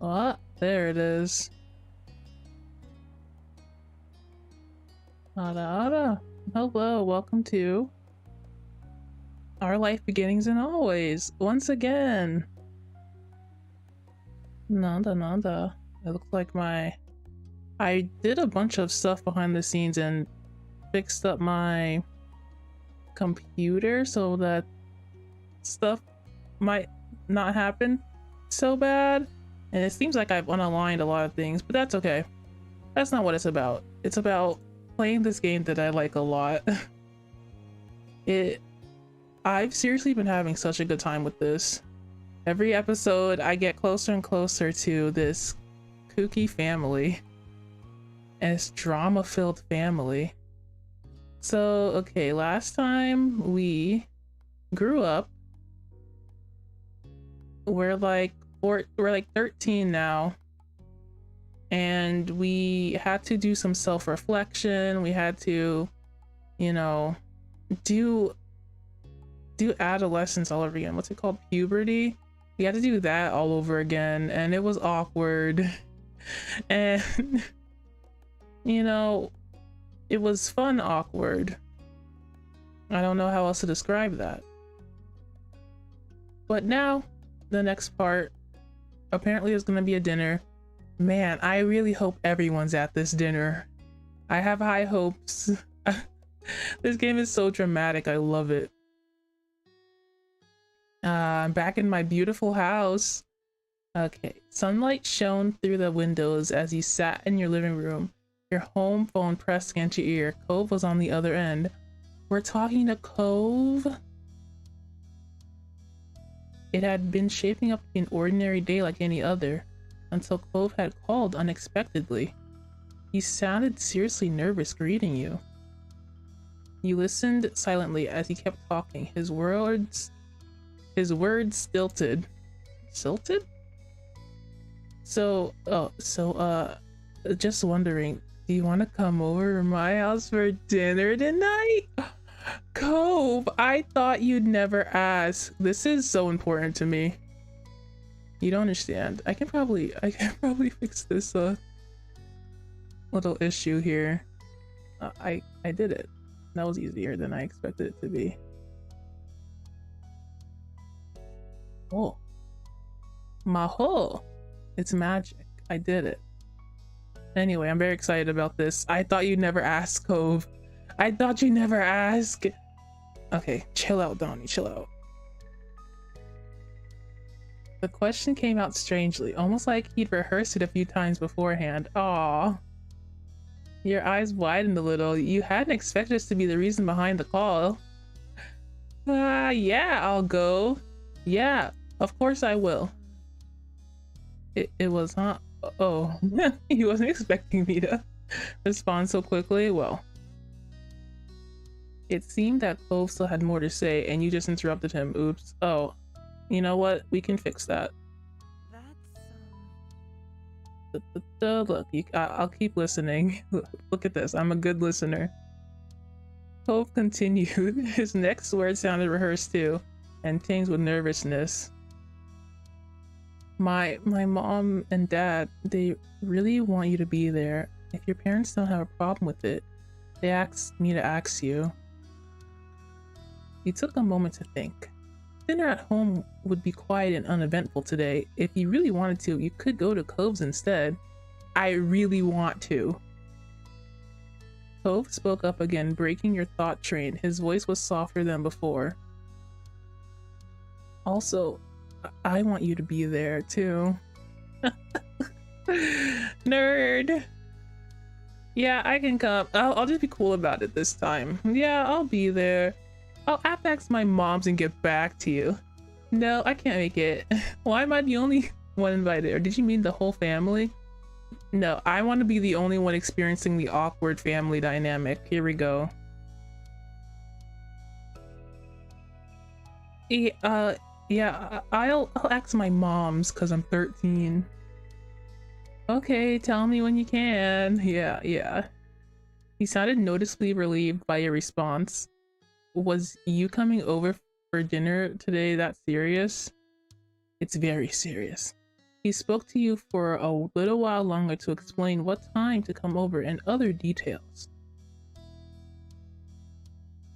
Oh, there it is. Ada Ada. Hello, welcome to Our Life Beginnings and Always. Once again. Nanda Nanda. It looks like I did a bunch of stuff behind the scenes and fixed up my computer so that stuff might not happen so bad. And it seems like I've unaligned a lot of things, but that's okay. That's not what it's about. It's about playing this game that I like a lot. I've seriously been having such a good time with this. Every episode I get closer and closer to this kooky family and it's drama-filled family. So okay, last time we grew up. We're like 13 now, and we had to do some self-reflection. We had to, you know, do adolescence all over again. What's it called? Puberty. We had to do that all over again, and it was awkward. And you know, it was fun awkward. I don't know how else to describe that. But now the next part apparently is going to be a dinner. Man, I really hope everyone's at this dinner. I have high hopes. This game is so dramatic. I love it. I'm back in my beautiful house. Okay, sunlight shone through the windows as you sat in your living room, your home phone pressed against your ear. Cove was on the other end. We're talking to Cove? It had been shaping up to be an ordinary day like any other, until Cove had called unexpectedly. He sounded seriously nervous greeting you. You listened silently as he kept talking, his words stilted. Silted? So, just wondering, do you want to come over to my house for dinner tonight? Cove, I thought you'd never ask. This is so important to me. You don't understand. I can probably fix this little issue here. I did it. That was easier than I expected it to be. Oh, Maho. It's magic. I did it. Anyway, I'm very excited about this. I thought you'd never ask, Cove. I thought you'd never ask. Okay, chill out, Donnie, chill out. The question came out strangely, almost like he'd rehearsed it a few times beforehand. Aww. Your eyes widened a little. You hadn't expected us to be the reason behind the call. Yeah, I'll go. Yeah, of course I will. It was, huh? Oh, he wasn't expecting me to respond so quickly. Well, it seemed that Cove still had more to say, and you just interrupted him. Oops. Oh, you know what? We can fix that. That's look, I'll keep listening. Look at this. I'm a good listener. Cove continued. His next words sounded rehearsed too, and tinged with nervousness. My mom and dad, they really want you to be there. If your parents don't have a problem with it, they asked me to ask you. You took a moment to think. Dinner at home would be quiet and uneventful today. If you really wanted to, you could go to Cove's instead. I really want to. Cove spoke up again, breaking your thought train. His voice was softer than before. Also, I want you to be there too. Nerd. Yeah, I can come. I'll just be cool about it this time. Yeah, I'll be there. I'll have to ask my moms and get back to you. No, I can't make it. Why am I the only one invited? Or did you mean the whole family? No, I want to be the only one experiencing the awkward family dynamic. Here we go. Yeah, I'll ask my moms because I'm 13. Okay, tell me when you can. Yeah. He sounded noticeably relieved by your response. Was you coming over for dinner today that serious? It's very serious. He spoke to you for a little while longer to explain what time to come over and other details.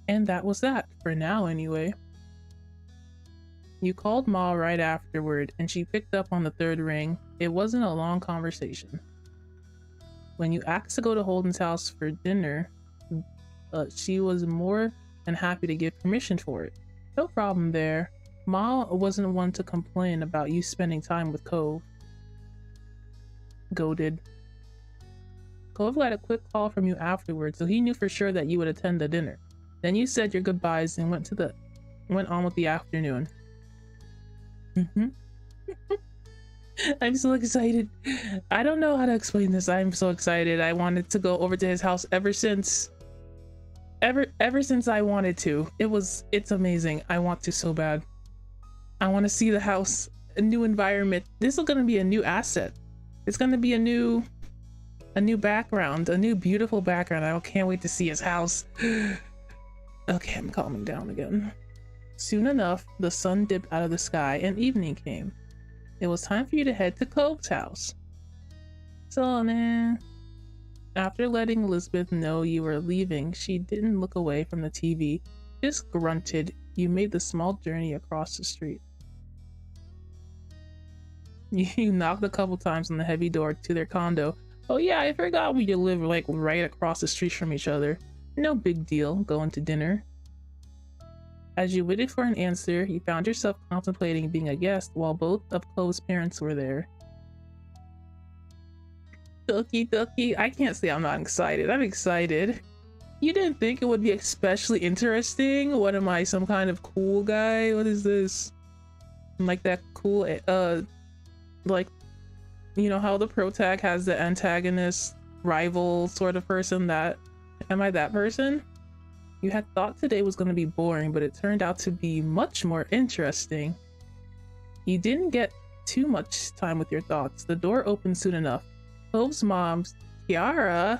And that was that, for now anyway. You called Ma right afterward, and she picked up on the third ring. It wasn't a long conversation. When you asked to go to Holden's house for dinner, she was more than happy to give permission for it. No problem there. Ma wasn't one to complain about you spending time with Cove. Goated. Cove got a quick call from you afterwards, so he knew for sure that you would attend the dinner. Then you said your goodbyes and went on with the afternoon. I'm so excited. I don't know how to explain this. I'm so excited. I wanted to go over to his house ever since I wanted to. It's amazing. I want to so bad. I want to see the house, a new environment. This is going to be a new asset. It's going to be a new background, a new beautiful background. I can't wait to see his house. Okay, I'm calming down again. Soon enough, the sun dipped out of the sky and evening came. It was time for you to head to Cove's house. So, man. After letting Elizabeth know you were leaving, she didn't look away from the TV, just grunted. You made the small journey across the street. You knocked a couple times on the heavy door to their condo. Oh yeah, I forgot we live like right across the street from each other. No big deal, going to dinner. As you waited for an answer, you found yourself contemplating being a guest while both of Chloe's parents were there. Ducky, I can't say I'm not excited. I'm excited. You didn't think it would be especially interesting? What am I, some kind of cool guy? What is this? I'm like that cool, like, you know how the protag has the antagonist rival sort of person? Am I that person? You had thought today was going to be boring, but it turned out to be much more interesting. You didn't get too much time with your thoughts. The door opened soon enough. Cove's mom, Kiara,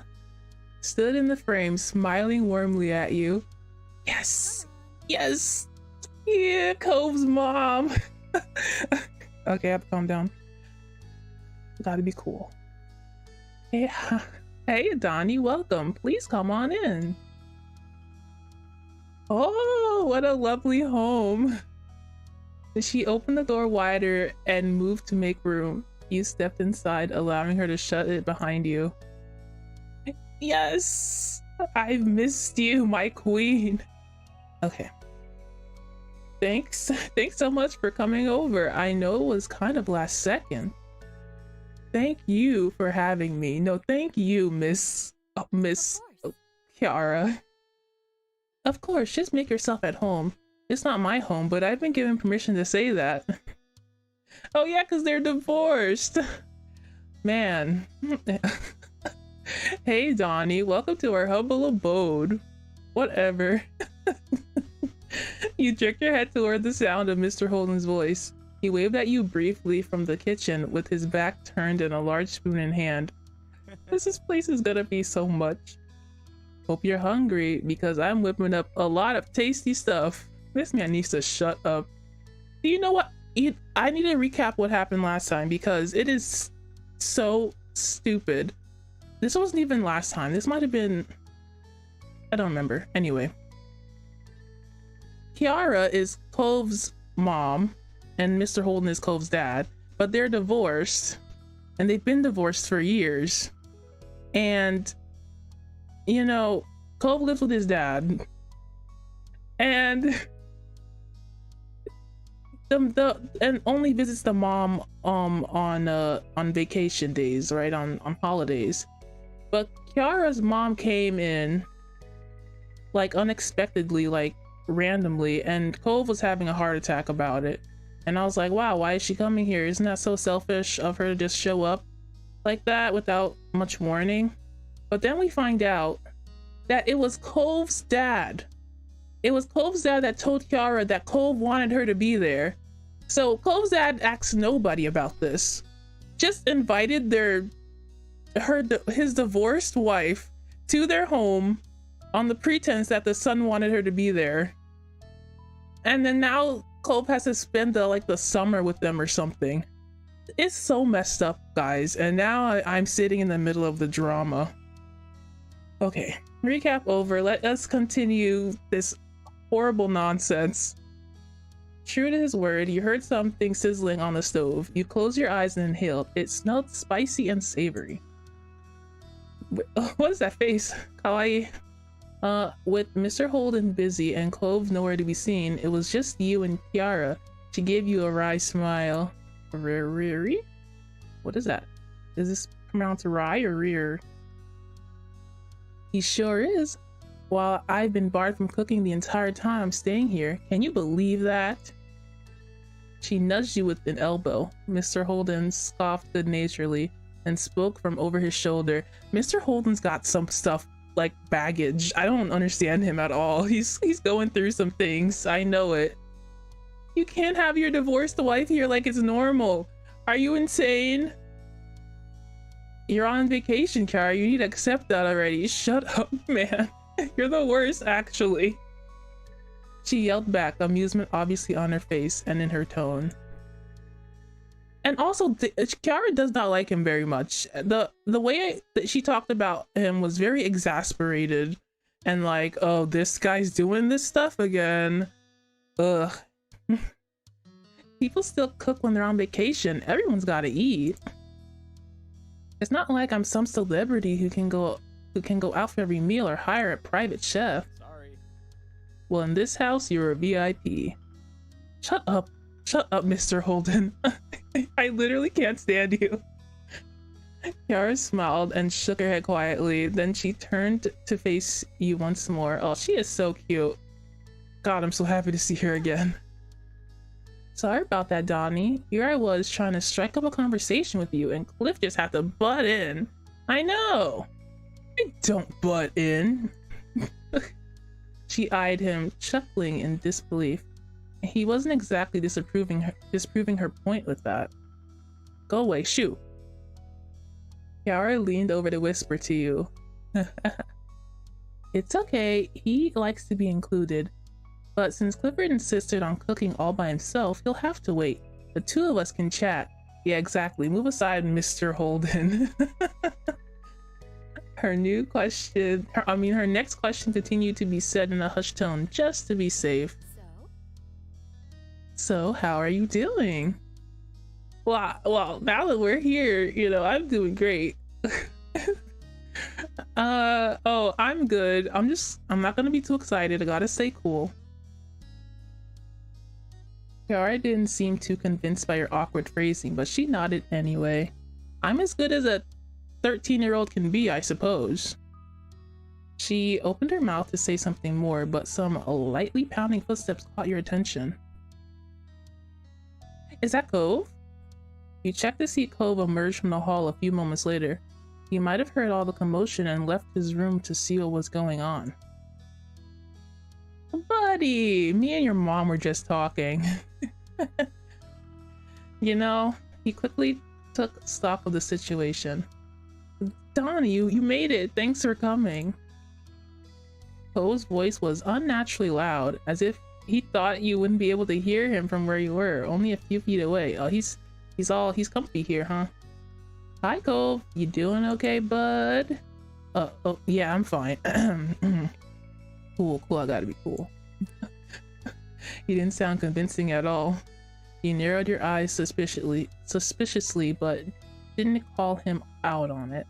stood in the frame, smiling warmly at you. Yes! Yes! Yeah, Cove's mom! Okay, I have to calm down. Gotta be cool. Hey, Donnie, welcome. Please come on in. Oh, what a lovely home. She opened the door wider and moved to make room. You stepped inside, allowing her to shut it behind you. Yes, I've missed you, my queen. Okay. Thanks so much for coming over. I know it was kind of last second. Thank you for having me. No, thank you, Miss Kiara. Of course, just make yourself at home. It's not my home, but I've been given permission to say that. Oh yeah, because they're divorced. Man. Hey, Donnie, welcome to our humble abode. Whatever. You jerked your head toward the sound of Mr. Holden's voice. He waved at you briefly from the kitchen with his back turned and a large spoon in hand. This place is gonna be so much. Hope you're hungry because I'm whipping up a lot of tasty stuff. This man needs to shut up. Do you know what? I need to recap what happened last time because it is so stupid. This wasn't even last time. This might have been... I don't remember. Anyway. Kiara is Cove's mom and Mr. Holden is Cove's dad, but they're divorced and they've been divorced for years. And you know, Cove lives with his dad, and and only visits the mom on vacation days, right, on holidays. But Kiara's mom came in like unexpectedly, like randomly, and Cove was having a heart attack about it. And I was like, wow, why is she coming here? Isn't that so selfish of her to just show up like that without much warning? But then we find out that it was Cove's dad. It was Cove's dad that told Kiara that Cove wanted her to be there. So Cove's dad asked nobody about this. Just invited his divorced wife to their home on the pretense that the son wanted her to be there. And then now Cove has to spend the summer with them or something. It's so messed up, guys, and now I'm sitting in the middle of the drama. Okay, recap over. Let us continue this horrible nonsense. True to his word, you heard something sizzling on the stove. You closed your eyes and inhaled. It smelled spicy and savory. What is that face? Kawaii. With Mr. Holden busy and Clove nowhere to be seen, it was just you and Kiara. She gave you a wry smile. Riri? What is that? Is this pronounced rye or rear? He sure is. While I've been barred from cooking the entire time I'm staying here. Can you believe that? She nudged you with an elbow. Mr. Holden scoffed good-naturedly and spoke from over his shoulder. Mr. Holden's got some stuff like baggage. I don't understand him at all. He's going through some things. I know it. You can't have your divorced wife here like it's normal. Are you insane? You're on vacation, Kara. You need to accept that already. Shut up, man. You're the worst, actually. She yelled back, amusement obviously on her face and in her tone. And also, Kiara does not like him very much. The way that she talked about him was very exasperated and like, oh, this guy's doing this stuff again. Ugh. People still cook when they're on vacation. Everyone's got to eat. It's not like I'm some celebrity who can go out for every meal or hire a private chef. Sorry. Well, in this house, you're a VIP. Shut up, Mr. Holden. I literally can't stand you. Kiara smiled and shook her head quietly. Then she turned to face you once more. Oh, she is so cute. God, I'm so happy to see her again. Sorry about that, Donnie. Here I was trying to strike up a conversation with you, and Cliff just had to butt in. I know. I don't butt in. She eyed him, chuckling in disbelief. He wasn't exactly disproving her point with that. Go away, shoo. Kiara leaned over to whisper to you. It's okay, he likes to be included. But since Clifford insisted on cooking all by himself, he'll have to wait. The two of us can chat. Yeah, exactly. Move aside, Mr. Holden. Her next question continued to be said in a hushed tone, just to be safe. So how are you doing? Well, now that we're here, I'm doing great. Oh, I'm good. I'm not gonna be too excited. I gotta stay cool. Kiara didn't seem too convinced by your awkward phrasing, but she nodded anyway. I'm as good as a 13-year-old can be, I suppose. She opened her mouth to say something more, but some lightly pounding footsteps caught your attention. Is that Cove? You checked to see Cove emerge from the hall a few moments later. He might have heard all the commotion and left his room to see what was going on. Buddy, me and your mom were just talking. He quickly took stock of the situation. Donnie, you made it. Thanks for coming. Cove's voice was unnaturally loud, as if he thought you wouldn't be able to hear him from where you were, only a few feet away. Oh, he's comfy here, huh? Hi, Cove. You doing okay, bud? Oh, yeah, I'm fine. Cool, I gotta be cool. You didn't sound convincing at all. You narrowed your eyes suspiciously, but didn't call him out on it.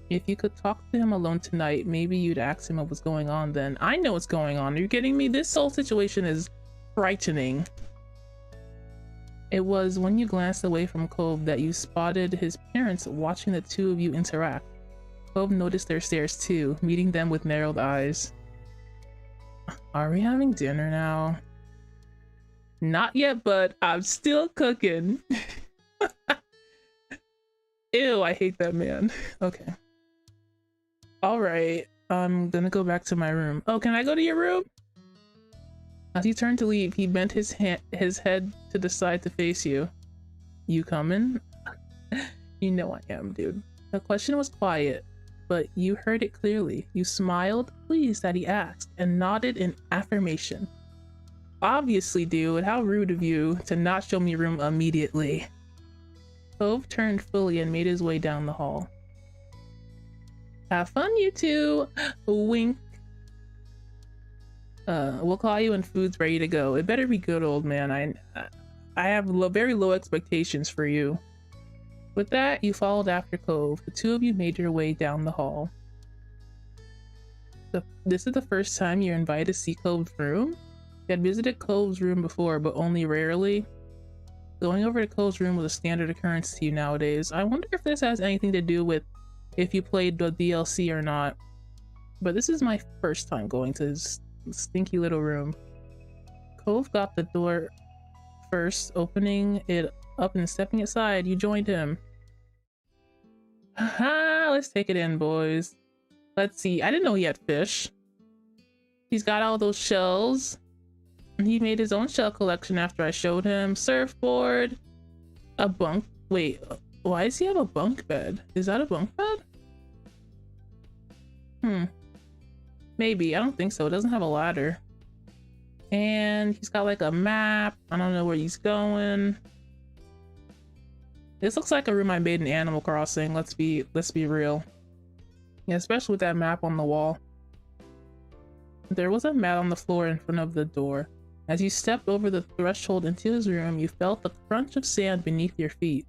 If you could talk to him alone tonight, maybe you'd ask him what was going on then. I know what's going on. Are you kidding me? This whole situation is frightening. It was when you glanced away from Cove that you spotted his parents watching the two of you interact. Cove noticed their stares too, meeting them with narrowed eyes. Are we having dinner now? Not yet, but I'm still cooking. Ew, I hate that man. Okay. Alright, I'm gonna go back to my room. Oh, can I go to your room? As he turned to leave, he bent his head to the side to face you. You coming? You know I am, dude. The question was quiet, but you heard it clearly. You smiled, pleased that he asked, and nodded in affirmation. Obviously, dude, how rude of you to not show me room immediately. Cove turned fully and made his way down the hall. Have fun, you two! Wink. We'll call you when food's ready to go. It better be good, old man. I have very low expectations for you. With that, you followed after Cove. The two of you made your way down the hall. This is the first time you're invited to see Cove's room? You had visited Cove's room before, but only rarely. Going over to Cove's room was a standard occurrence to you nowadays. I wonder if this has anything to do with if you played the DLC or not. But this is my first time going to his stinky little room. Cove got the door first, opening it up and stepping aside. You joined him. Haha, let's take it in, boys. Let's see. I didn't know he had fish. He's got all those shells. He made his own shell collection after I showed him. Surfboard. A bunk. Wait, why does he have a bunk bed? Is that a bunk bed? Maybe. I don't think so. It doesn't have a ladder. And he's got like a map. I don't know where he's going. This looks like a room I made in Animal Crossing. Let's be real. Yeah, especially with that map on the wall. There was a mat on the floor in front of the door. As you stepped over the threshold into his room, you felt the crunch of sand beneath your feet.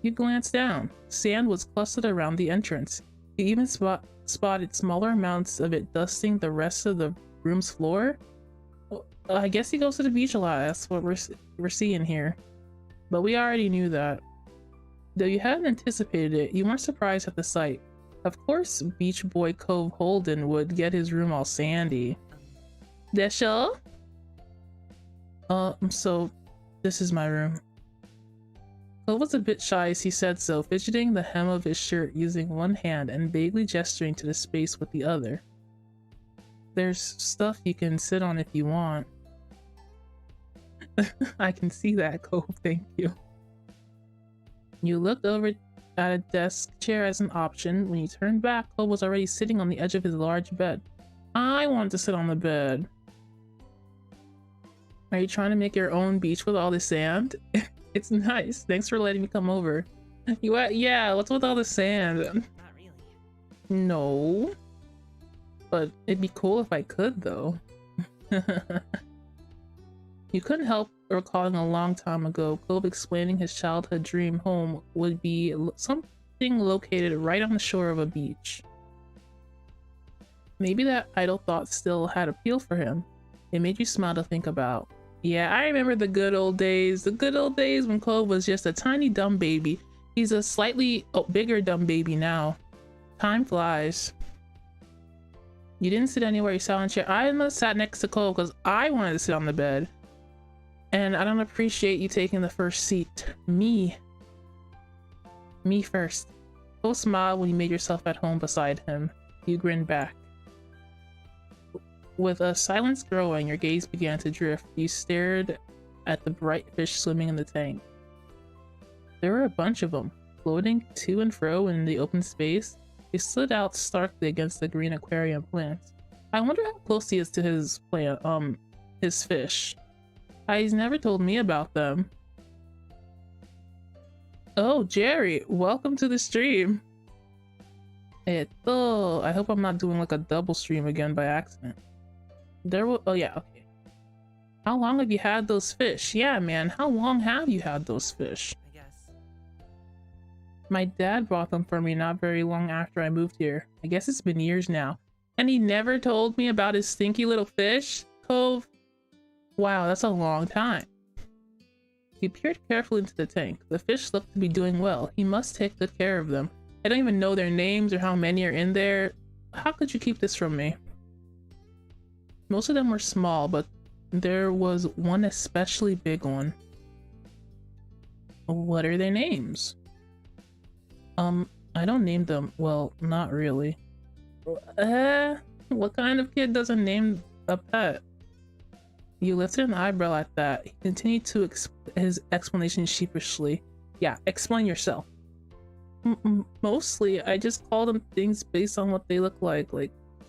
You glanced down. Sand was clustered around the entrance. You even spotted smaller amounts of it dusting the rest of the room's floor. I guess he goes to the beach a lot. That's what we're seeing here. But we already knew that. Though you hadn't anticipated it, you weren't surprised at the sight. Of course, Beach Boy Cove Holden would get his room all sandy. Desha? So this is my room. Cove was a bit shy as he said so, fidgeting the hem of his shirt using one hand and vaguely gesturing to the space with the other. There's stuff you can sit on if you want. I can see that, Cove, thank you. You looked over at a desk chair as an option. When you turned back, Cove was already sitting on the edge of his large bed. I wanted to sit on the bed. Are you trying to make your own beach with all the sand? It's nice. Thanks for letting me come over. Yeah, what's with all the sand? Not really. No. But it'd be cool if I could, though. You couldn't help recalling a long time ago, Cove explaining his childhood dream home would be something located right on the shore of a beach. Maybe that idle thought still had appeal for him. It made you smile to think about. Yeah, I remember the good old days. The good old days when Cove was just a tiny dumb baby. He's a slightly bigger dumb baby now. Time flies. You didn't sit anywhere, you sat on a chair. I must have sat next to Cove because I wanted to sit on the bed. And I don't appreciate you taking the first seat. Me first. Cove smiled when you made yourself at home beside him. You grinned back. With a silence growing, your gaze began to drift. You stared at the bright fish swimming in the tank. There were a bunch of them, floating to and fro in the open space. They stood out starkly against the green aquarium plants. I wonder how close he is to his his fish. He's never told me about them. Oh, Jerry, welcome to the stream. I hope I'm not doing like a double stream again by accident. Oh yeah, okay. How long have you had those fish? Yeah, man, how long have you had those fish? I guess. My dad brought them for me not very long after I moved here. I guess it's been years now. And he never told me about his stinky little fish? Cove? Wow, that's a long time. He peered carefully into the tank. The fish looked to be doing well. He must take good care of them. I don't even know their names or how many are in there. How could you keep this from me? Most of them were small, but there was one especially big one. What are their names? I don't name them. Well, not really. What kind of kid doesn't name a pet? You lifted an eyebrow at that. He continued to his explanation sheepishly. Yeah, explain yourself. Mostly, I just call them things based on what they look like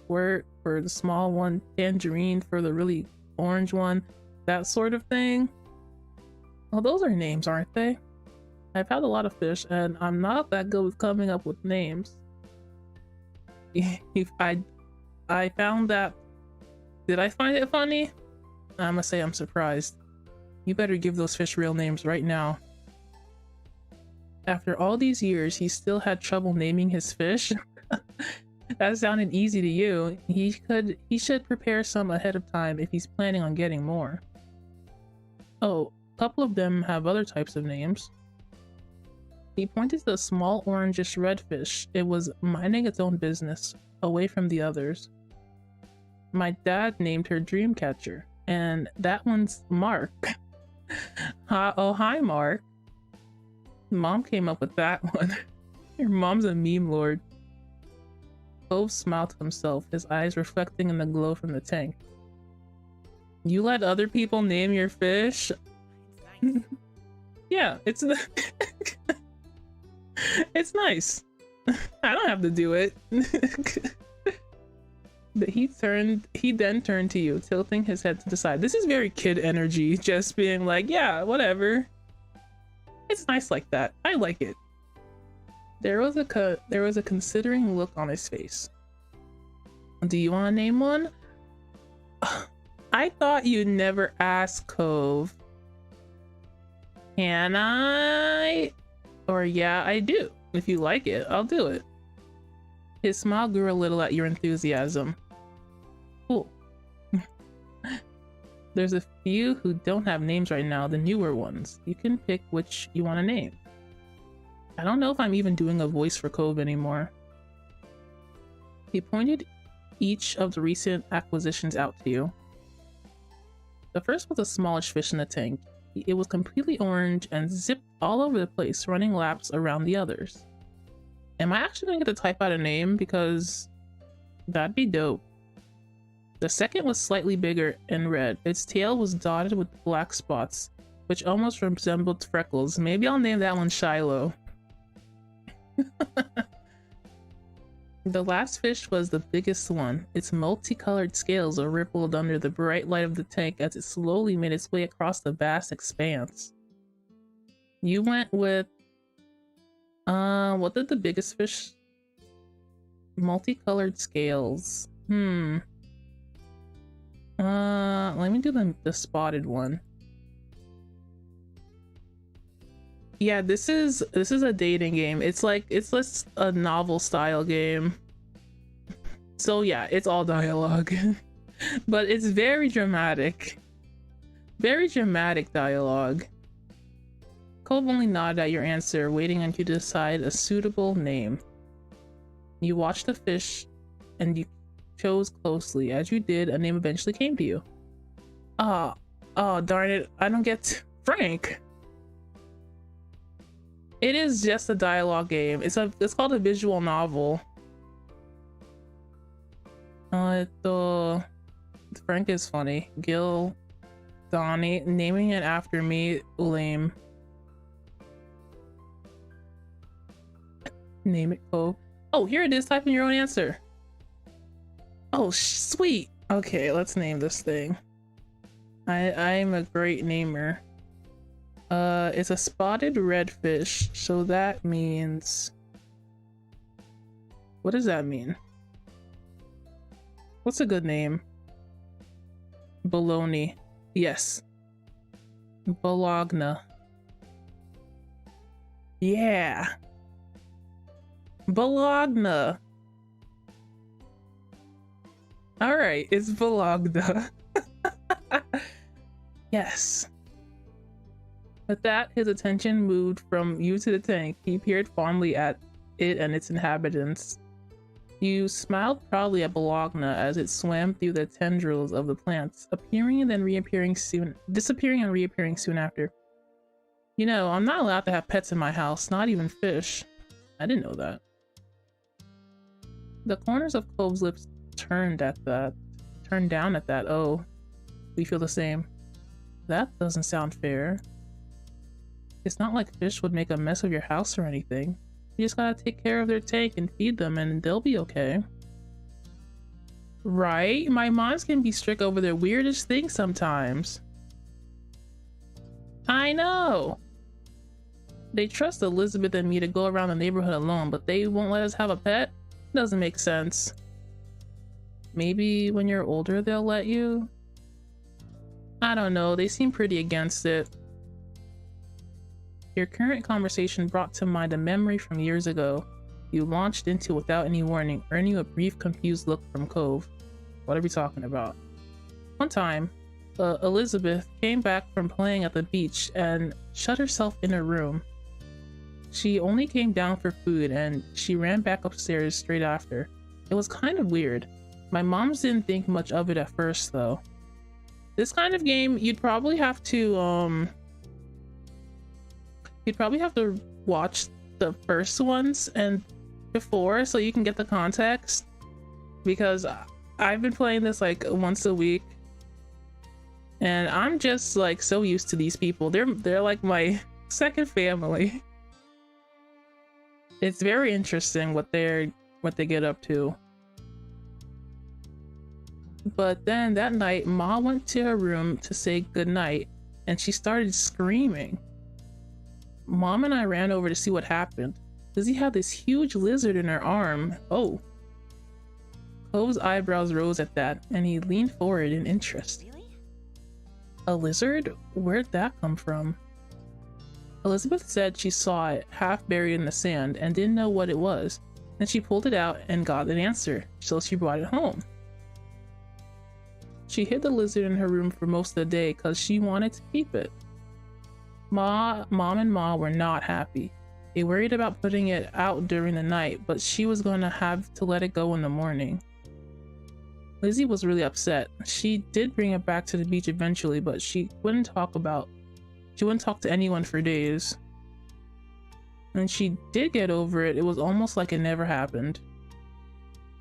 squirt for the small one, tangerine for the really orange one, that sort of thing. Well, those are names, aren't they? I've had a lot of fish, and I'm not that good with coming up with names. If I found that. Did I find it funny? I must say I'm surprised. You better give those fish real names right now. After all these years, he still had trouble naming his fish. That sounded easy to you. He should prepare some ahead of time if he's planning on getting more. Oh, a couple of them have other types of names. He pointed to a small orangish redfish. It was minding its own business, away from the others. My dad named her Dreamcatcher, and that one's Mark. Oh, hi, Mark. Mom came up with that one. Your mom's a meme lord. Cove smiled to himself, his eyes reflecting in the glow from the tank. You let other people name your fish? Yeah, it's it's nice. I don't have to do it. But he then turned to you, tilting his head to the side. This is very kid energy, just being like, yeah, whatever. It's nice like that. I like it. There was a considering look on his face. Do you want to name one? I thought you'd never ask, Cove. Can I? Or yeah, I do. If you like it, I'll do it. His smile grew a little at your enthusiasm. Cool. There's a few who don't have names right now, the newer ones. You can pick which you want to name. I don't know if I'm even doing a voice for Cove anymore. He pointed each of the recent acquisitions out to you. The first was a smallish fish in a tank. It was completely orange and zipped all over the place, running laps around the others. Am I actually gonna get to type out a name? Because that'd be dope. The second was slightly bigger and red. Its tail was dotted with black spots, which almost resembled freckles. Maybe I'll name that one Shiloh. The last fish was the biggest one. Its multicolored scales rippled under the bright light of the tank as it slowly made its way across the vast expanse. You went with what did the biggest fish? Multicolored scales. Let me do the spotted one. Yeah, this is a dating game. It's just a novel style game. So yeah, it's all dialogue. But it's very dramatic. Very dramatic dialogue. Cove only nodded at your answer, waiting until you decide a suitable name. You watched the fish and you chose closely. As you did, a name eventually came to you. Oh darn it, I don't get Frank. It is just a dialogue game. It's called a visual novel. Frank is funny. Gil, Donnie, naming it after me, lame. Name it Cove. Oh, here it is. Type in your own answer. Oh, sweet. Okay, let's name this thing. I'm a great namer. It's a spotted redfish, so that means... What does that mean? What's a good name? Bologna. Yes. Bologna. Yeah. Bologna. Alright, it's Bologna. Yes. With that, his attention moved from you to the tank. He peered fondly at it and its inhabitants. You smiled proudly at Bologna as it swam through the tendrils of the plants, appearing and then reappearing soon, disappearing and reappearing soon after. You know, I'm not allowed to have pets in my house, not even fish. I didn't know that. The corners of Cove's lips turned down at that. Oh, we feel the same. That doesn't sound fair. It's not like fish would make a mess of your house or anything. You just gotta take care of their tank and feed them and they'll be okay. Right? My moms can be strict over their weirdest things sometimes. I know! They trust Elizabeth and me to go around the neighborhood alone, but they won't let us have a pet? Doesn't make sense. Maybe when you're older they'll let you? I don't know, they seem pretty against it. Your current conversation brought to mind a memory from years ago. You launched into without any warning, earning a brief confused look from Cove. What are we talking about? One time, Elizabeth came back from playing at the beach and shut herself in her room. She only came down for food and she ran back upstairs straight after. It was kind of weird. My moms didn't think much of it at first though. This kind of game, you'd probably have to watch the first ones and before so you can get the context, because I've been playing this like once a week and I'm just like so used to these people. They're like my second family. It's very interesting what they get up to. But then that night, Ma went to her room to say goodnight and she started screaming. Mom and I ran over to see what happened. Lizzie had this huge lizard in her arm. Oh. Cove's eyebrows rose at that and he leaned forward in interest. Really? A lizard? Where'd that come from? Elizabeth said she saw it half buried in the sand and didn't know what it was. Then she pulled it out and got an answer, so she brought it home. She hid the lizard in her room for most of the day because she wanted to keep it. Mom and Ma were not happy. They worried about putting it out during the night, but she was going to have to let it go in the morning. Lizzie was really upset. She did bring it back to the beach eventually, but she wouldn't talk to anyone for days. When she did get over it, it was almost like it never happened.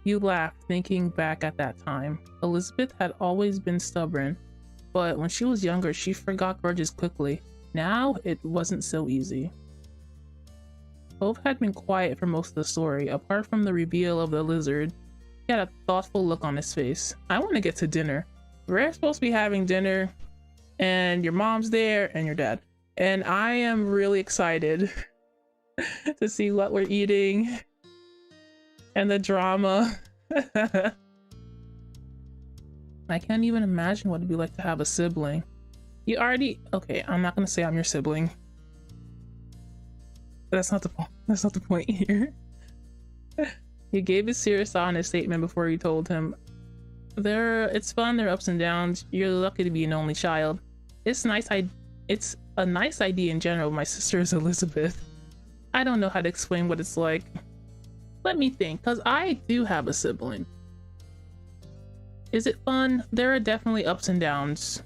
You laughed, thinking back at that time. Elizabeth had always been stubborn, but when she was younger, she forgot grudges quickly. Now, it wasn't so easy. Cove had been quiet for most of the story, apart from the reveal of the lizard. He had a thoughtful look on his face. I want to get to dinner. We're supposed to be having dinner, and your mom's there, and your dad. And I am really excited to see what we're eating and the drama. I can't even imagine what it'd be like to have a sibling. You already, okay, I'm not gonna say I'm your sibling. That's not the point. That's not the point here. He gave his serious honest statement before he told him, it's fun, there are ups and downs. You're lucky to be an only child. It's a nice idea in general. My sister is Elizabeth. I don't know how to explain what it's like. Let me think, because I do have a sibling. Is it fun? There are definitely ups and downs.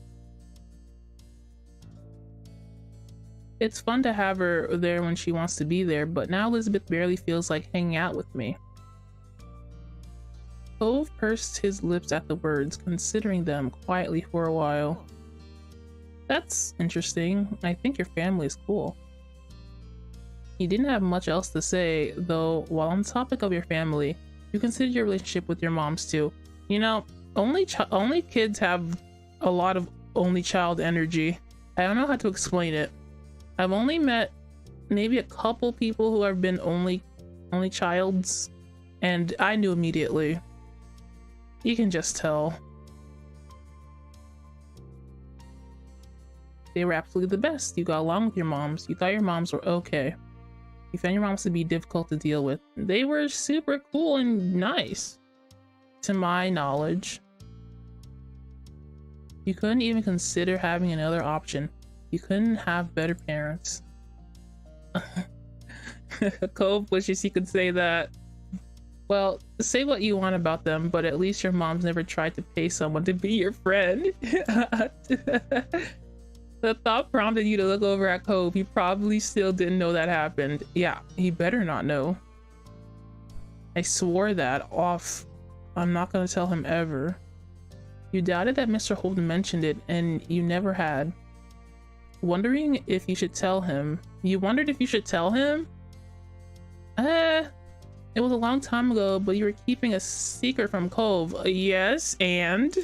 It's fun to have her there when she wants to be there, but now Elizabeth barely feels like hanging out with me. Cove pursed his lips at the words, considering them quietly for a while. That's interesting. I think your family is cool. He didn't have much else to say, though. While on the topic of your family, you consider your relationship with your moms too. You know, only kids have a lot of only child energy. I don't know how to explain it. I've only met maybe a couple people who have been only childs, and I knew immediately. You can just tell. They were absolutely the best. You got along with your moms. You thought your moms were okay. You found your moms to be difficult to deal with. They were super cool and nice, to my knowledge. You couldn't even consider having another option. You couldn't have better parents. Cove wishes he could say that. Well, say what you want about them, but at least your mom's never tried to pay someone to be your friend. The thought prompted you to look over at Cove. He probably still didn't know that happened. Yeah, he better not know. I swore that off. I'm not gonna tell him ever. You doubted that Mr. Holden mentioned it, and you never had. Wondering if you should tell him. You wondered if you should tell him? It was a long time ago, but you were keeping a secret from Cove. Yes, and?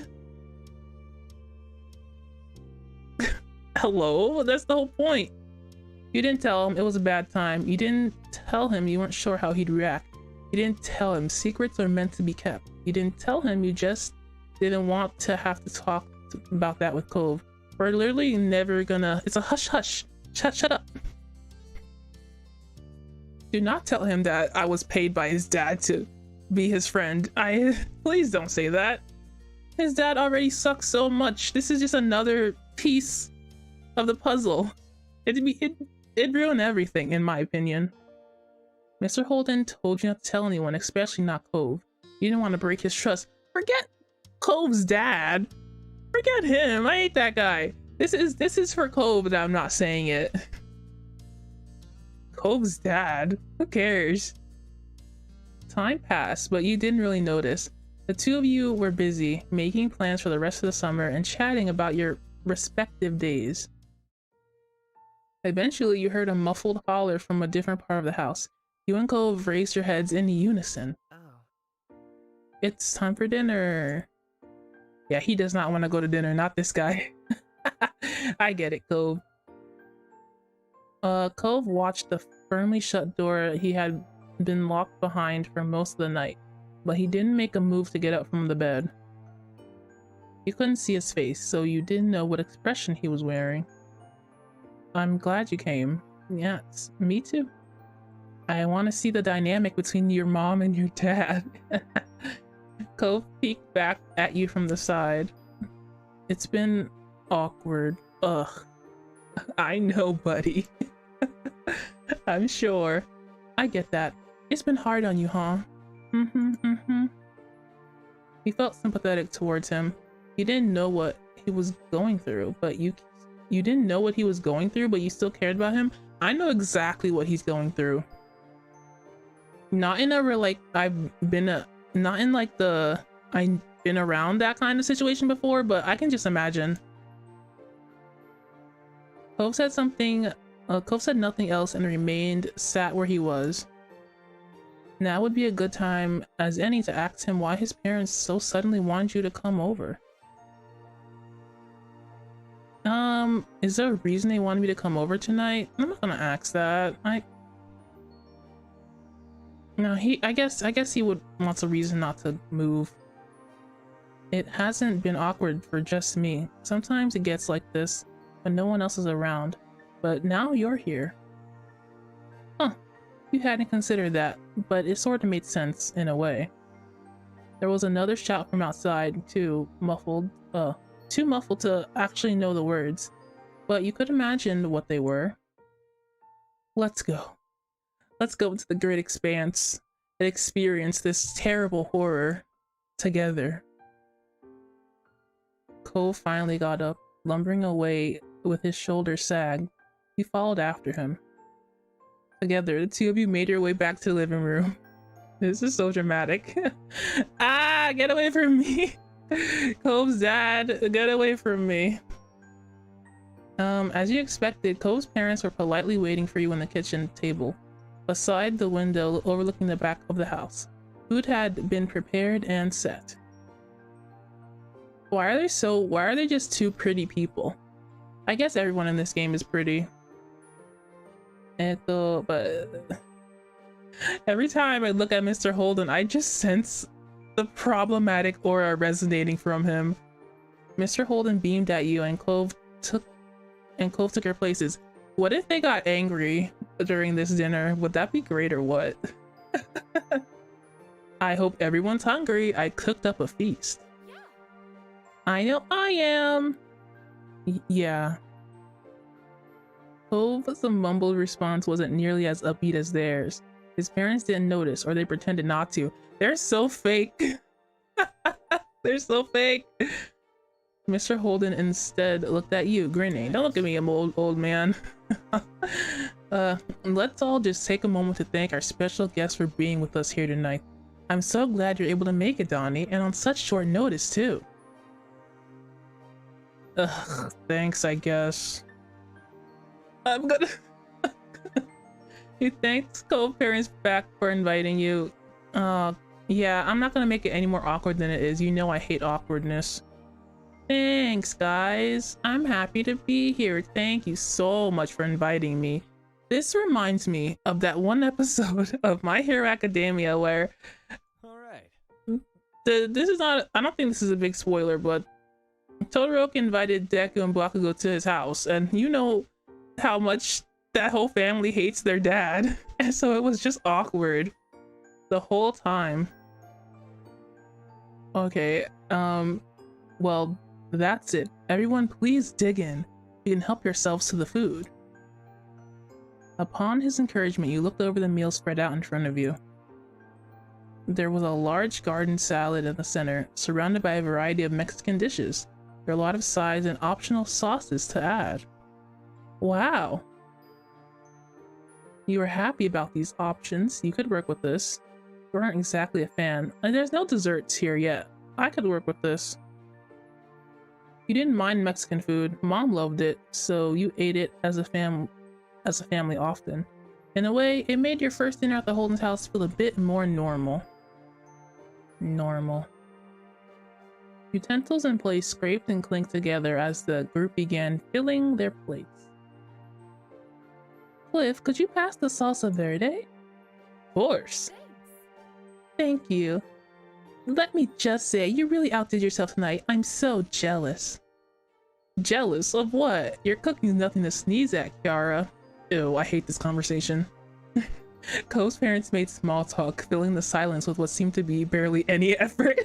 Hello? That's the whole point. You didn't tell him it was a bad time. You didn't tell him you weren't sure how he'd react. You didn't tell him secrets are meant to be kept. You didn't tell him you just didn't want to have to talk about that with Cove. We're literally never gonna. It's a hush hush. Shut up. Do not tell him that I was paid by his dad to be his friend. Please don't say that. His dad already sucks so much. This is just another piece of the puzzle. It'd ruin everything, in my opinion. Mr. Holden told you not to tell anyone, especially not Cove. You didn't want to break his trust. Forget Cove's dad. Forget him. I hate that guy. This is for Cove that I'm not saying it. Cove's dad. Who cares? Time passed, but you didn't really notice. The two of you were busy making plans for the rest of the summer and chatting about your respective days. Eventually, you heard a muffled holler from a different part of the house. You and Cove raised your heads in unison. Oh. It's time for dinner. Yeah, he does not want to go to dinner, not this guy. I get it, Cove. Cove watched the firmly shut door he had been locked behind for most of the night, but he didn't make a move to get up from the bed. You couldn't see his face, so you didn't know what expression he was wearing. I'm glad you came. Yes, me too. I want to see the dynamic between your mom and your dad. Cove peeked back at you from the side. It's been awkward. Ugh. I know, buddy. I'm sure. I get that. It's been hard on you, huh? He felt sympathetic towards him. You didn't know what he was going through, but you didn't know what he was going through, but you still cared about him. I know exactly what he's going through. Not in a not in like the I've been around that kind of situation before, but I can just imagine. Cove said something. Cove said nothing else and sat where he was. Now would be a good time as any to ask him why his parents so suddenly wanted you to come over. Is there a reason they wanted me to come over tonight? I'm not gonna ask that. No, I guess he would wants a reason not to move. It hasn't been awkward for just me. Sometimes it gets like this when no one else is around, but now you're here. Huh, you hadn't considered that, but it sort of made sense in a way. There was another shout from outside, too muffled to actually know the words, but you could imagine what they were. Let's go. Let's go into the great expanse and experience this terrible horror together. Cove finally got up, lumbering away with his shoulders sagged. You followed after him. Together, the two of you made your way back to the living room. This is so dramatic. Ah, get away from me. Cove's dad, get away from me. As you expected, Cove's parents were politely waiting for you on the kitchen table, beside the window overlooking the back of the house. Food had been prepared and set. Why are they just two pretty people? I guess everyone in this game is pretty. But every time I look at Mr. Holden, I just sense the problematic aura resonating from him. Mr. Holden beamed at you and Cove took your places. What if they got angry during this dinner? Would that be great or what? I hope everyone's hungry. I cooked up a feast. Yeah. I know I am. Yeah. Cove's mumbled response wasn't nearly as upbeat as theirs. His parents didn't notice, or they pretended not to. They're so fake. They're so fake. Mr. Holden instead looked at you, grinning. Don't look at me, I'm old man. Let's all just take a moment to thank our special guest for being with us here tonight. I'm so glad you're able to make it, Donnie, and on such short notice, too. Ugh, thanks, I guess. I'm gonna... You thanked Cove parents back for inviting you. Yeah, I'm not gonna make it any more awkward than it is. You know I hate awkwardness. Thanks, guys. I'm happy to be here. Thank you so much for inviting me. This reminds me of that one episode of My Hero Academia where All right. this is not, I don't think this is a big spoiler, but Todoroki invited Deku and Bakugo to his house, and you know how much that whole family hates their dad, and so it was just awkward the whole time. Okay, well, that's it. Everyone please dig in. You can help yourselves to the food. Upon his encouragement, you looked over the meal spread out in front of you. There was a large garden salad in the center, surrounded by a variety of Mexican dishes. There are a lot of sides and optional sauces to add. Wow. You were happy about these options. You could work with this. You aren't exactly a fan, and there's no desserts here yet. I could work with this. You didn't mind Mexican food. Mom loved it, so you ate it as a family often. In a way, it made your first dinner at the Holden's house feel a bit more normal. Utensils and plates scraped and clinked together as the group began filling their plates. Cliff, could you pass the salsa verde? Of course. Thank you. Let me just say, you really outdid yourself tonight. I'm so jealous. Jealous of what? Your cooking's nothing to sneeze at, Kiara. Ew, I hate this conversation. Ko's parents made small talk, filling the silence with what seemed to be barely any effort.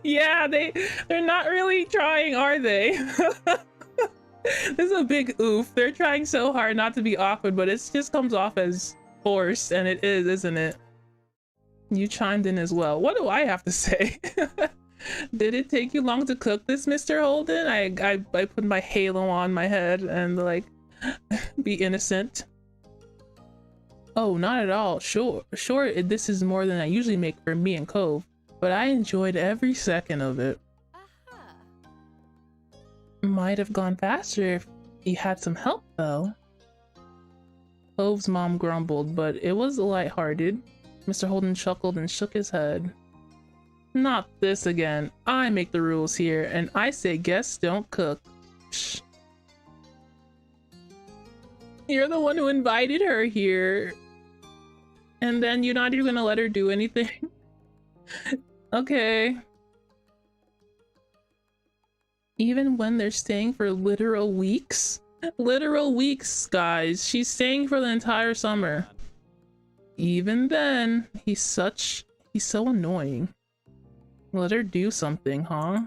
Yeah, they're not really trying, are they? This is a big oof. They're trying so hard not to be awkward, but it just comes off as forced, and it is, isn't it? You chimed in as well. What do I have to say? Did it take you long to cook this, Mr. Holden? I put my halo on my head and like be innocent. Oh, not at all. Sure, this is more than I usually make for me and Cove, but I enjoyed every second of it. Might have gone faster if you had some help, though. Cove's mom grumbled, but it was lighthearted. Mr. Holden chuckled and shook his head. Not this again. I make the rules here, and I say guests don't cook. Shh. You're the one who invited her here. And then you're not even gonna let her do anything? Okay. Even when they're staying for literal weeks? Literal weeks, guys. She's staying for the entire summer. Even then, he's so annoying. Let her do something, huh?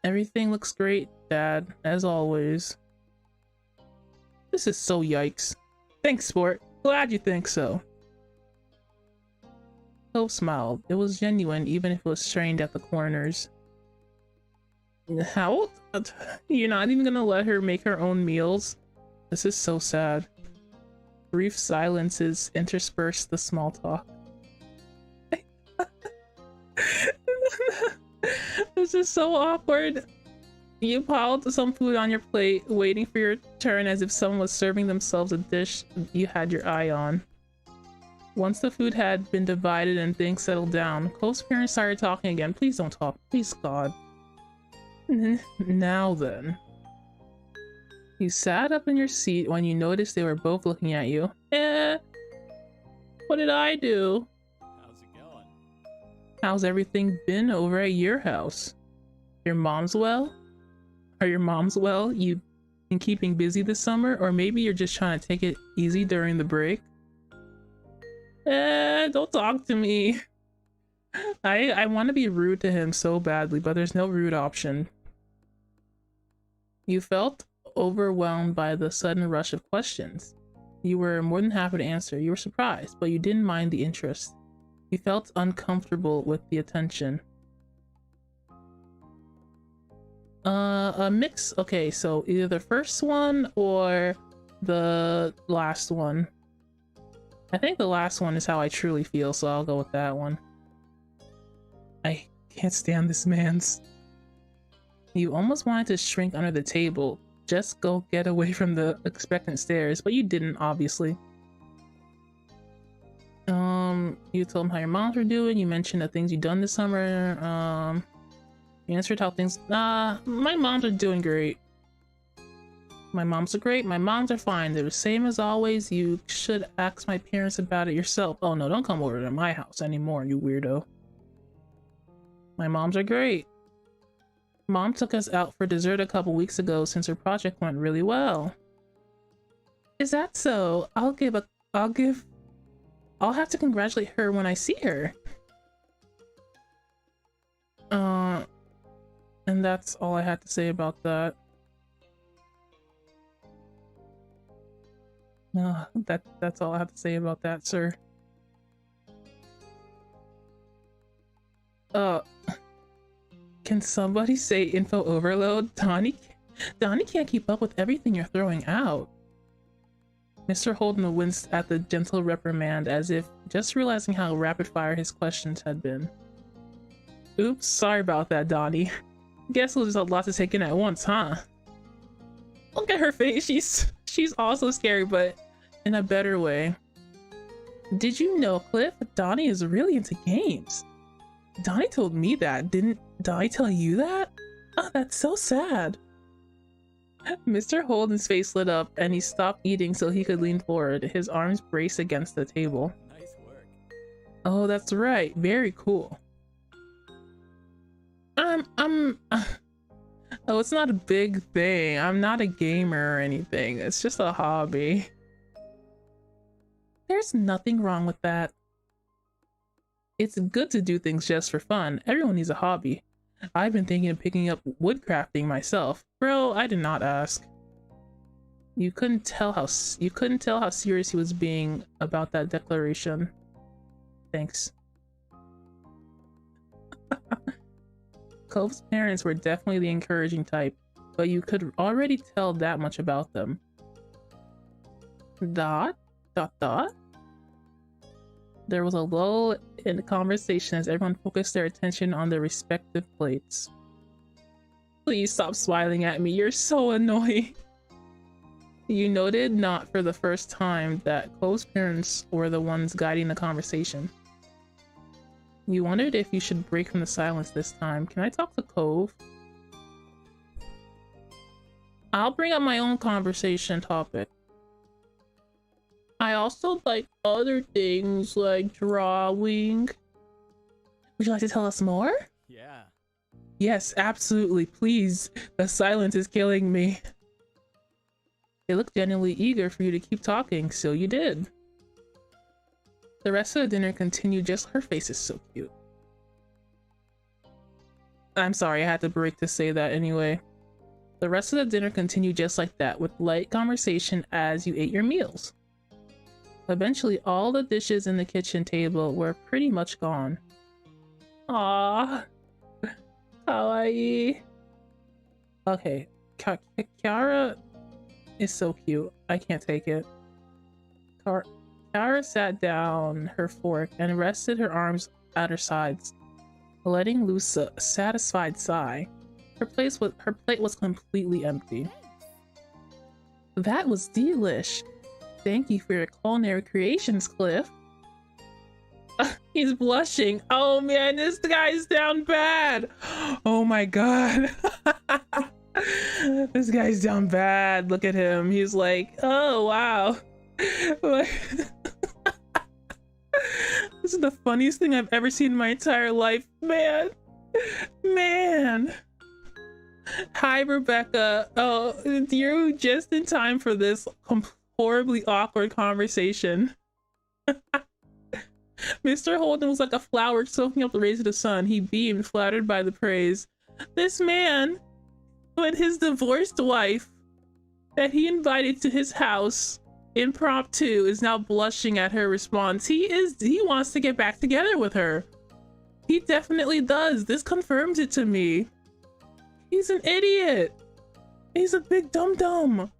Everything looks great, Dad, as always. This is so yikes. Thanks, sport. Glad you think so. Cove smiled. It was genuine, even if it was strained at the corners. How? You're not even gonna let her make her own meals? This is so sad. Brief silences interspersed the small talk. This is so awkward. You piled some food on your plate, waiting for your turn as if someone was serving themselves a dish you had your eye on. Once the food had been divided and things settled down, Cole's parents started talking again. Please don't talk. Please, God. Now then. You sat up in your seat when you noticed they were both looking at you. What did I do? How's it going? How's everything been over at your house? Your mom's well? Are your moms well? You been keeping busy this summer? Or maybe you're just trying to take it easy during the break? Don't talk to me. I want to be rude to him so badly, but there's no rude option. You felt overwhelmed by the sudden rush of questions. You were more than happy to answer. You were surprised, but you didn't mind the interest. You felt uncomfortable with the attention. A mix. Okay, so either the first one or the last one. I think the last one is how I truly feel, so I'll go with that one. I can't stand this man's. You almost wanted to shrink under the table. Just go get away from the expectant stares, but you didn't, obviously. You told him how your moms were doing. You mentioned the things you've done this summer. You answered how things. My moms are doing great. My moms are great. My moms are fine. They're the same as always. You should ask my parents about it yourself. Oh no, don't come over to my house anymore, you weirdo. My moms are great. Mom took us out for dessert a couple weeks ago since her project went really well. Is that so? I'll have to congratulate her when I see her. And that's all I had to say about that. That's all I have to say about that, sir. Can somebody say info overload? Donnie can't keep up with everything you're throwing out. Mr. Holden winced at the gentle reprimand as if just realizing how rapid fire his questions had been. Oops, sorry about that, Donnie. Guess it was just a lot to take in at once, huh? Look at her face. She's also scary, but in a better way. Did you know, Cliff, Donnie is really into games? Donnie told me that. Didn't Donnie tell you that? Oh, that's so sad. Mr. Holden's face lit up and he stopped eating so he could lean forward, his arms braced against the table. Nice work. Oh, that's right. Very cool. Oh, it's not a big thing. I'm not a gamer or anything. It's just a hobby. There's nothing wrong with that. It's good to do things just for fun. Everyone needs a hobby. I've been thinking of picking up woodcrafting myself. Bro, I did not ask. You couldn't tell how serious he was being about that declaration. Thanks. Cove's parents were definitely the encouraging type, but you could already tell that much about them. Dot. There was a lull in the conversation as everyone focused their attention on their respective plates. Please stop smiling at me, you're so annoying. You noted, not for the first time, that Cove's parents were the ones guiding the conversation. You wondered if you should break from the silence this time. Can I talk to Cove? I'll bring up my own conversation topic. I also like other things like drawing. Would you like to tell us more? Yeah. Yes, absolutely. Please. The silence is killing me. They looked genuinely eager for you to keep talking, so you did. The rest of the dinner continued. Just her face is so cute. I'm sorry, I had to break to say that anyway. The rest of the dinner continued just like that, with light conversation as you ate your meals. Eventually, all the dishes in the kitchen table were pretty much gone. Aww. Kawaii. Okay, Kiara is so cute. I can't take it. Kiara sat down her fork and rested her arms at her sides, letting loose a satisfied sigh. Her plate was completely empty. That was delish. Thank you for your culinary creations, Cliff. He's blushing. Oh man, this guy's down bad. Oh my god. This guy's down bad. Look at him. He's like, oh wow. This is the funniest thing I've ever seen in my entire life, man. Hi, Rebecca. Oh, you're just in time for this horribly awkward conversation. Mr. Holden was like a flower soaking up the rays of the sun. He beamed, flattered by the praise. This man, with his divorced wife that he invited to his house impromptu, is now blushing at her response. He wants to get back together with her. He definitely does. This confirms it to me. He's an idiot. He's a big dum-dum.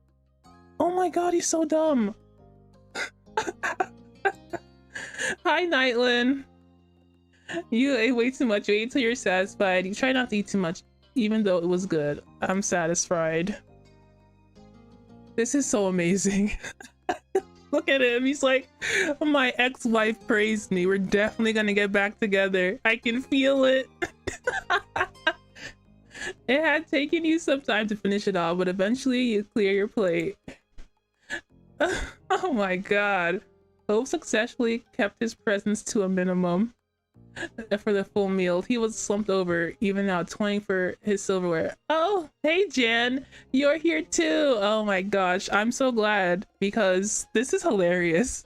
Oh my god, he's so dumb. Hi, Nightlin. You ate way too much. You ate till you're satisfied. You try not to eat too much, even though it was good. I'm satisfied. This is so amazing. Look at him. He's like, my ex-wife praised me. We're definitely gonna get back together. I can feel it. It had taken you some time to finish it off, but eventually you clear your plate. Oh my god. Hope successfully kept his presence to a minimum for the full meal. He was slumped over, even now toying for his silverware. Oh, hey Jan, you're here too. Oh my gosh, I'm so glad because this is hilarious.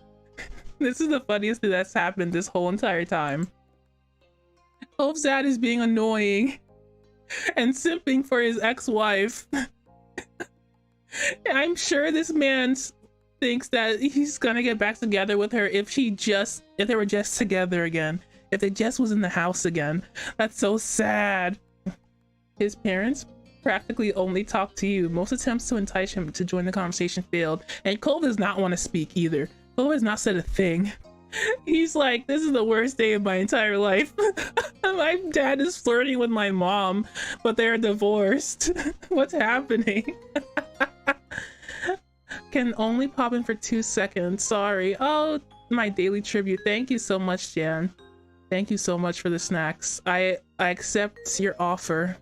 This is the funniest thing that's happened this whole entire time. Hope's dad is being annoying and simping for his ex-wife. I'm sure this man thinks that he's gonna get back together with her if they were just together again. If they just was in the house again. That's so sad. His parents practically only talk to you. Most attempts to entice him to join the conversation failed. And Cole does not want to speak either. Cole has not said a thing. He's like, this is the worst day of my entire life. My dad is flirting with my mom, but they're divorced. What's happening? Can only pop in for 2 seconds. Sorry. Oh, my daily tribute. Thank you so much, Jan. Thank you so much for the snacks. I accept your offer.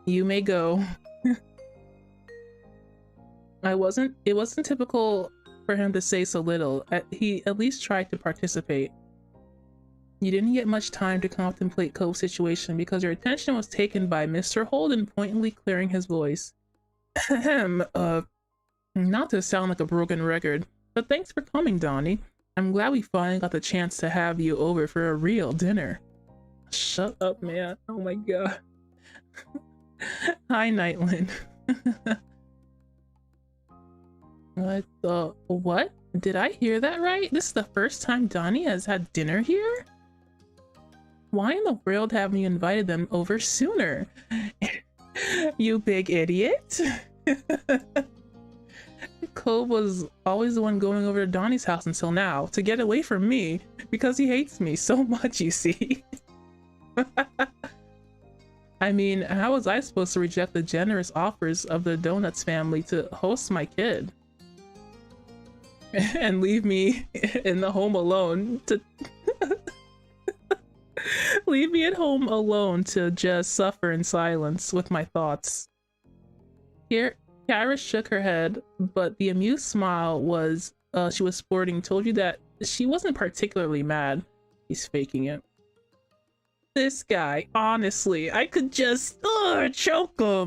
You may go. It wasn't typical for him to say so little. He at least tried to participate. You didn't get much time to contemplate Cove's situation because your attention was taken by Mr. Holden pointedly clearing his voice. Ahem, not to sound like a broken record, but thanks for coming, Donnie. I'm glad we finally got the chance to have you over for a real dinner. Shut up, man. Oh my god. Hi, Nightland. What? Did I hear that right? This is the first time Donnie has had dinner here? Why in the world haven't you invited them over sooner? You big idiot. Cove was always the one going over to Donnie's house until now, to get away from me, because he hates me so much, you see. I mean, how was I supposed to reject the generous offers of the Donuts family to host my kid? And leave me in the home alone to... Leave me at home alone to just suffer in silence with my thoughts. Here, Kara shook her head, but the amused smile she was sporting told you that she wasn't particularly mad. He's faking it. This guy, honestly, I could just choke him.